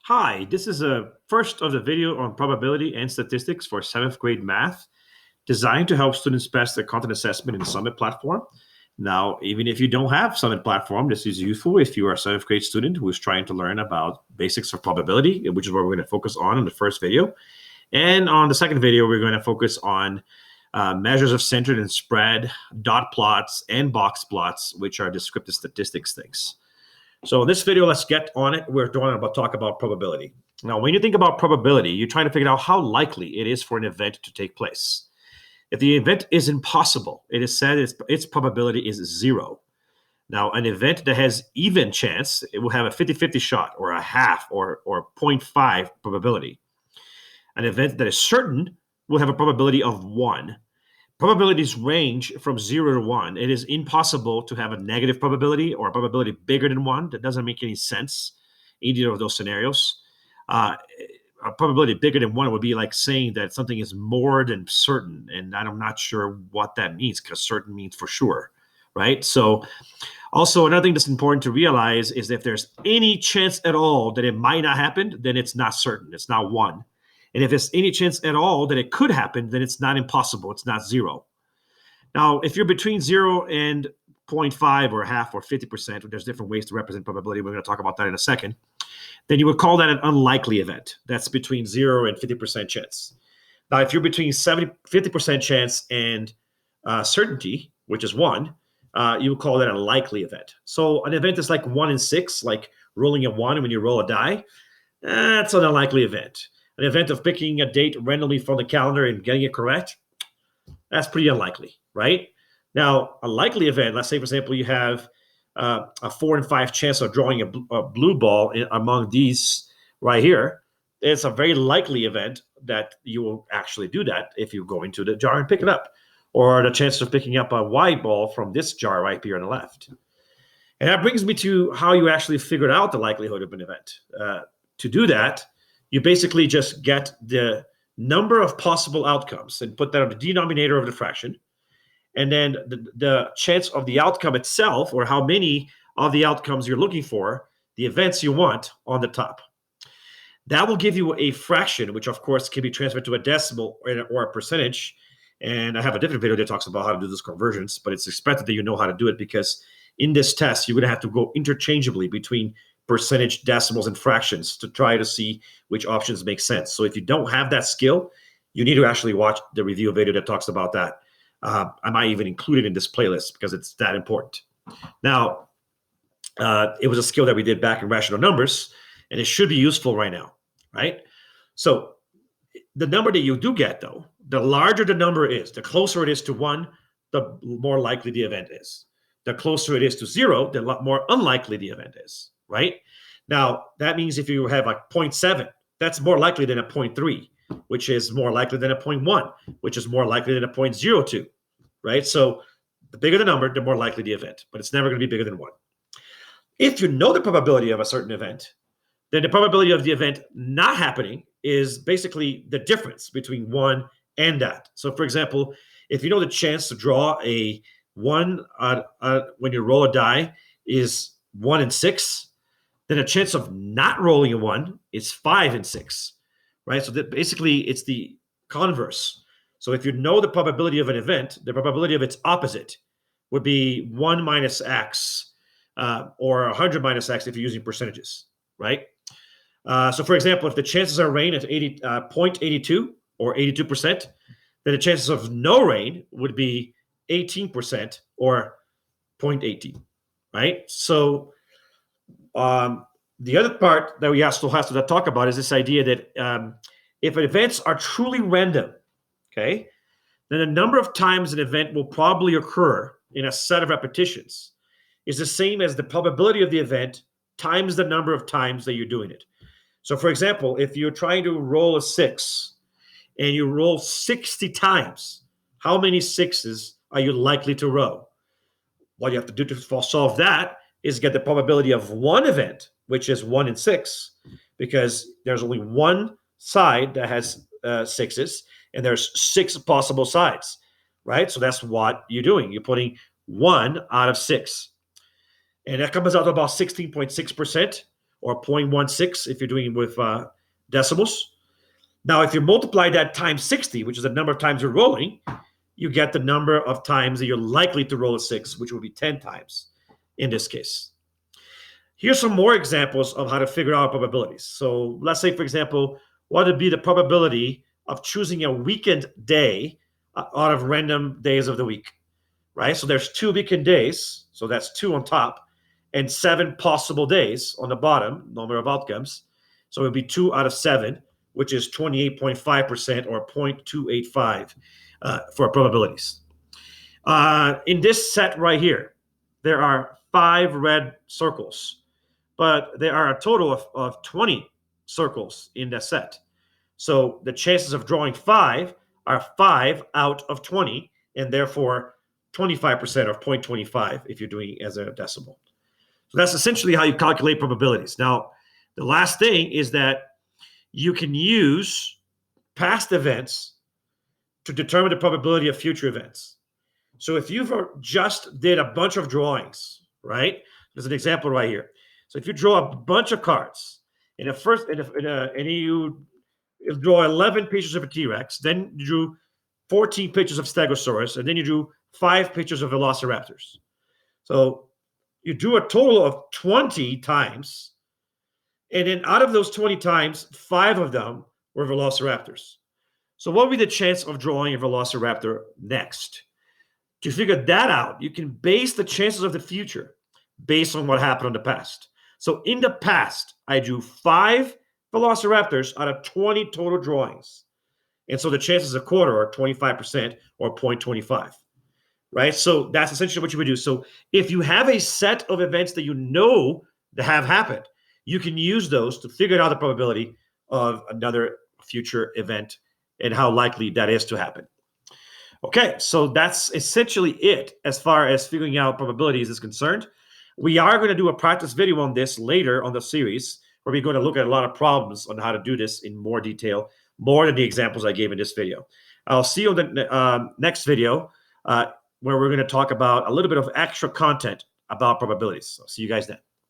Hi, this is a first of the video on probability and statistics for 7th grade math, designed to help students pass their content assessment in the Summit platform. Now, even if you don't have Summit platform, this is useful if you are a 7th grade student who is trying to learn about basics of probability, which is what we're going to focus on in the first video. And on the second video, we're going to focus on measures of centered and spread, dot plots, and box plots, which are descriptive statistics things. So in this video, let's get on it. We're going to talk about probability. Now, when you think about probability, you're trying to figure out how likely it is for an event to take place. If the event is impossible, it is said its probability is 0. Now, an event that has even chance, it will have a 50-50 shot or a half or 0.5 probability. An event that is certain will have a probability of 1. Probabilities range from 0 to 1. It is impossible to have a negative probability or a probability bigger than 1. That doesn't make any sense, either of those scenarios. A probability bigger than 1 would be like saying that something is more than certain, and I'm not sure what that means, because certain means for sure, right? So also another thing that's important to realize is that if there's any chance at all that it might not happen, then it's not certain. It's not 1. And if there's any chance at all that it could happen, then it's not impossible. It's not 0. Now, if you're between 0 and 0.5 or half or 50%, there's different ways to represent probability. We're going to talk about that in a second. Then you would call that an unlikely event. That's between 0 and 50% chance. Now, if you're between 50% chance and certainty, which is 1, you would call that a likely event. So an event is like 1 in 6, like rolling a 1 when you roll a die. That's an unlikely event. An event of picking a date randomly from the calendar and getting it correct, that's pretty unlikely, right? Now, a likely event, let's say, for example, you have a 4 in 5 chance of drawing a blue ball among these right here. It's a very likely event that you will actually do that if you go into the jar and pick it up, or the chance of picking up a white ball from this jar right here on the left. And that brings me to how you actually figured out the likelihood of an event. To do that, you basically just get the number of possible outcomes and put that on the denominator of the fraction. And then the chance of the outcome itself, or how many of the outcomes you're looking for, the events you want, on the top. That will give you a fraction, which of course can be transferred to a decimal or a percentage. And I have a different video that talks about how to do those conversions, but it's expected that you know how to do it, because in this test, you're going to have to go interchangeably between percentage, decimals, and fractions to try to see which options make sense. So if you don't have that skill, you need to actually watch the review video that talks about that. I might even include it in this playlist because it's that important. Now, it was a skill that we did back in rational numbers, and it should be useful right now, right? So the number that you do get, though, the larger the number is, the closer it is to 1, the more likely the event is. The closer it is to 0, the more unlikely the event is. Right? Now, that means if you have like 0.7, that's more likely than a 0.3, which is more likely than a 0.1, which is more likely than a 0.02, right? So the bigger the number, the more likely the event, but it's never going to be bigger than 1. If you know the probability of a certain event, then the probability of the event not happening is basically the difference between 1 and that. So for example, if you know the chance to draw a 1 when you roll a die is 1 in 6, then a chance of not rolling a 1 is 5 in 6, right? So that basically it's the converse. So if you know the probability of an event, the probability of its opposite would be 1 minus x, or 100 minus x if you're using percentages, right? So for example, if the chances are rain at 0.82 or 82%, then the chances of no rain would be 18% or 0.18, right? So the other part that we still have to talk about is this idea that if events are truly random, okay, then the number of times an event will probably occur in a set of repetitions is the same as the probability of the event times the number of times that you're doing it. So for example, if you're trying to roll a 6 and you roll 60 times, how many 6s are you likely to roll? What you have to do to solve that is get the probability of one event, which is 1 in 6, because there's only one side that has 6s, and there's 6 possible sides, right? So that's what you're doing. You're putting 1 out of 6. And that comes out to about 16.6%, or 0.16 if you're doing it with decimals. Now, if you multiply that times 60, which is the number of times you're rolling, you get the number of times that you're likely to roll a 6, which will be 10 times in this case. Here's some more examples of how to figure out probabilities. So let's say, for example, what would be the probability of choosing a weekend day out of random days of the week, right? So there's 2 weekend days, so that's 2 on top, and 7 possible days on the bottom, number of outcomes. So it would be 2 out of 7, which is 28.5% or 0.285 for probabilities. In this set right here, there are 5 red circles, but there are a total of 20 circles in the set. So the chances of drawing 5 are 5 out of 20, and therefore 25% or 0.25 if you're doing it as a decimal. So that's essentially how you calculate probabilities. Now, the last thing is that you can use past events to determine the probability of future events. So if you've just did a bunch of drawings, right? There's an example right here. So if you draw a bunch of cards, and you draw 11 pictures of a T-Rex, then you drew 14 pictures of Stegosaurus, and then you drew 5 pictures of Velociraptors. So you drew a total of 20 times, and then out of those 20 times, 5 of them were Velociraptors. So what would be the chance of drawing a Velociraptor next? To figure that out, you can base the chances of the future based on what happened in the past. So in the past, I drew 5 Velociraptors out of 20 total drawings. And so the chances a quarter are 25% or 0.25, right? So that's essentially what you would do. So if you have a set of events that you know that have happened, you can use those to figure out the probability of another future event and how likely that is to happen. Okay, so that's essentially it as far as figuring out probabilities is concerned. We are going to do a practice video on this later on the series, where we're going to look at a lot of problems on how to do this in more detail, more than the examples I gave in this video. I'll see you in the next video where we're going to talk about a little bit of extra content about probabilities. I'll see you guys then.